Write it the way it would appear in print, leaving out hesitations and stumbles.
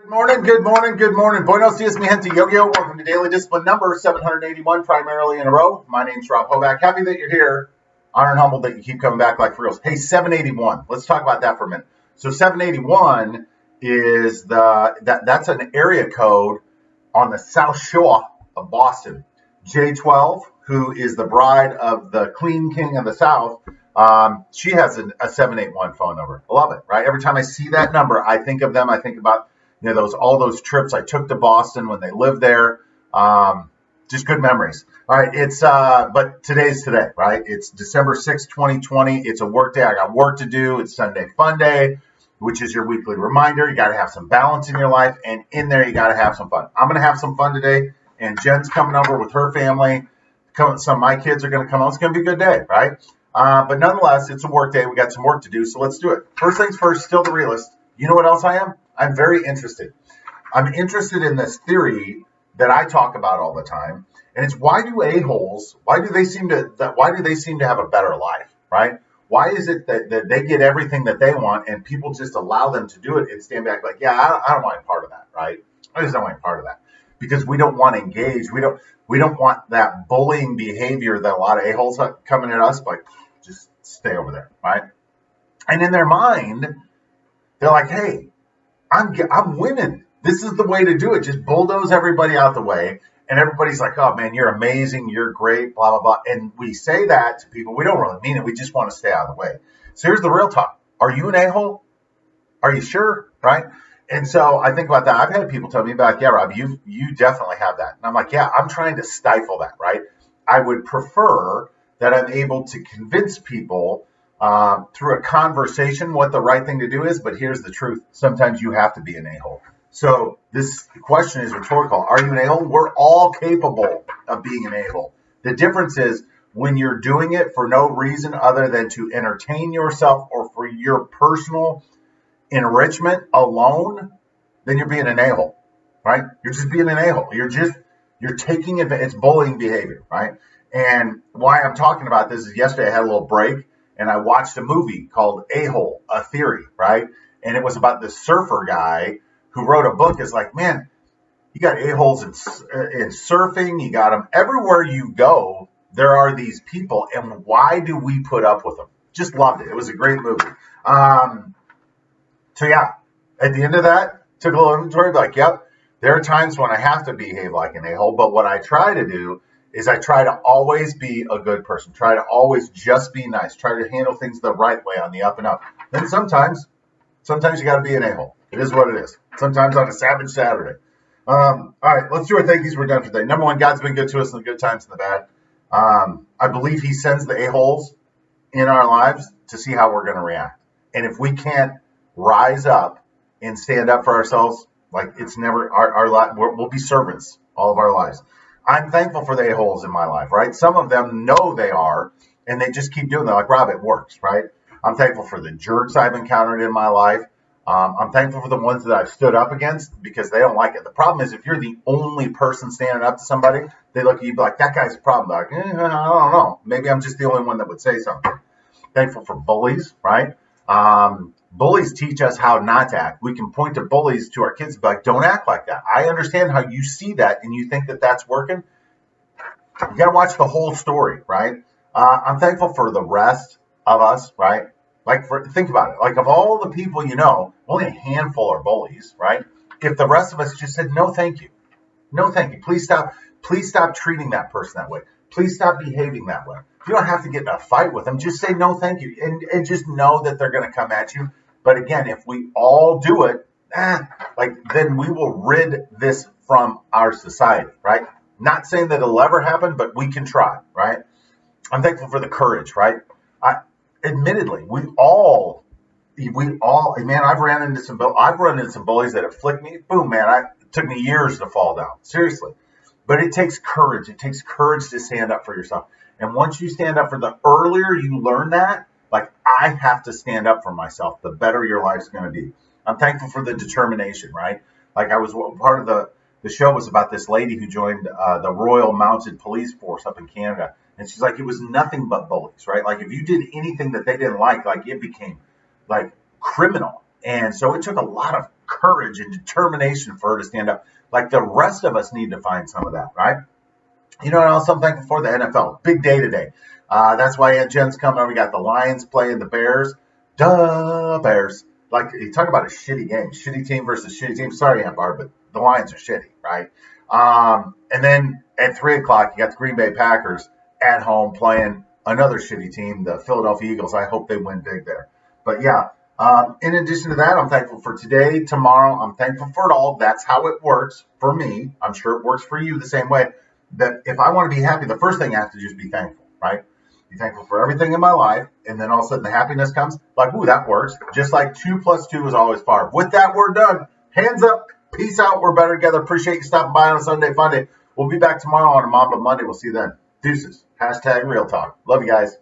Good morning, good morning, good morning. Buenos dias, mi gente. Yo-yo. Welcome to Daily Discipline number 781, primarily in a row. My name's Rob Hovack. Happy that you're here. Honored and humbled that you keep coming back like for reals. Hey, 781. Let's talk about that for a minute. So 781 is that's an area code on the South Shore of Boston. J12, who is the bride of the Clean King of the South, she has a 781 phone number. I love it, right? Every time I see that number, I think of them. I think about all those trips I took to Boston when they lived there. Just good memories. All right, but today's today, right? It's December 6th, 2020. It's a work day. I got work to do. It's Sunday Fun Day, which is your weekly reminder. You got to have some balance in your life, and in there, you got to have some fun. I'm going to have some fun today, and Jen's coming over with her family. Some of my kids are going to come on. It's going to be a good day, right? But nonetheless, it's a work day. We got some work to do, so let's do it. First things first, still the realist. You know what else I am? I'm very interested. I'm interested in this theory that I talk about all the time, and it's why do they seem to have a better life, right? Why is it that they get everything that they want and people just allow them to do it and stand back like, yeah, I don't want any part of that, right? I just don't want any part of that because we don't want to engage. We don't want that bullying behavior that a lot of a-holes are coming at us, but just stay over there, right? And in their mind, they're like, hey, I'm winning. This is the way to do it. Just bulldoze everybody out the way. And everybody's like, oh, man, you're amazing. You're great, blah, blah, blah. And we say that to people. We don't really mean it. We just want to stay out of the way. So here's the real talk. Are you an a-hole? Are you sure? Right? And so I think about that. I've had people tell me about, yeah, Rob, you definitely have that. And I'm like, yeah, I'm trying to stifle that, right? I would prefer that I'm able to convince people through a conversation what the right thing to do is. But here's the truth. Sometimes you have to be an a-hole. So this question is rhetorical. Are you an a-hole? We're all capable of being an a-hole. The difference is when you're doing it for no reason other than to entertain yourself or for your personal enrichment alone, then you're being an a-hole, right? You're just being an a-hole. You're taking advantage. It's bullying behavior, right? And why I'm talking about this is yesterday I had a little break and I watched a movie called A-Hole, A Theory, right? And it was about this surfer guy who wrote a book. Is like, man, you got a-holes in surfing. You got them everywhere you go. There are these people, and why do we put up with them? Just loved it. It was a great movie. So yeah, at the end of that, took a little inventory. Like, yep, there are times when I have to behave like an a-hole. But what I try to do is I try to always be a good person. Try to always just be nice. Try to handle things the right way on the up and up. Then sometimes you got to be an a-hole. It is what it is. Sometimes on a savage Saturday. All right, let's do our thank yous. We're done for today. Number one, God's been good to us in the good times and the bad. I believe he sends the a-holes in our lives to see how we're going to react. And if we can't rise up and stand up for ourselves, like it's never our life, we'll be servants all of our lives. I'm thankful for the a-holes in my life, right? Some of them know they are, and they just keep doing that. Like, Rob, it works, right? I'm thankful for the jerks I've encountered in my life. I'm thankful for the ones that I've stood up against because they don't like it. The problem is if you're the only person standing up to somebody, they look at you like, that guy's a problem. Like, I don't know. Maybe I'm just the only one that would say something. Thankful for bullies, right? Bullies teach us how not to act. We can point to bullies to our kids and be like, don't act like that. I understand how you see that and you think that that's working. You got to watch the whole story, right? I'm thankful for the rest of us, right? Think about it. Like, of all the people you know, only a handful are bullies, right? If the rest of us just said, no, thank you. No, thank you. Please stop treating that person that way. Please stop behaving that way. You don't have to get in a fight with them. Just say, no, thank you. And just know that they're going to come at you. But again, if we all do it, then we will rid this from our society, right? Not saying that it'll ever happen, but we can try, right? I'm thankful for the courage, right? Admittedly, we all, man, I've run into some bullies that have flicked me. Boom, man, it took me years to fall down. Seriously. But it takes courage. It takes courage to stand up for yourself. And once you stand up the earlier you learn that, like, I have to stand up for myself, the better your life's going to be. I'm thankful for the determination, right? Like, I was part of the show was about this lady who joined the Royal Mounted Police Force up in Canada. And she's like, it was nothing but bullies, right? Like, if you did anything that they didn't like it became like criminal. And so it took a lot of courage and determination for her to stand up. Like the rest of us need to find some of that, right? You know what else I'm thankful for? The NFL. Big day today. That's why Aunt Jen's coming. We got the Lions playing the Bears. Duh, Bears. Like, you talk about a shitty game. Shitty team versus shitty team. Sorry, Aunt Barb, but the Lions are shitty, right? And then at 3 o'clock, you got the Green Bay Packers at home playing another shitty team, the Philadelphia Eagles. I hope they win big there. But yeah, in addition to that, I'm thankful for today, tomorrow. I'm thankful for it all. That's how it works for me. I'm sure it works for you the same way. That if I want to be happy, the first thing I have to do is be thankful, right? Be thankful for everything in my life. And then all of a sudden the happiness comes like, ooh, that works. Just like 2 plus 2 is always 5. With that, we're done. Hands up. Peace out. We're better together. Appreciate you stopping by on a Sunday Fun Day. We'll be back tomorrow on a Mamba Monday. We'll see you then. Deuces. #Real Talk. Love you guys.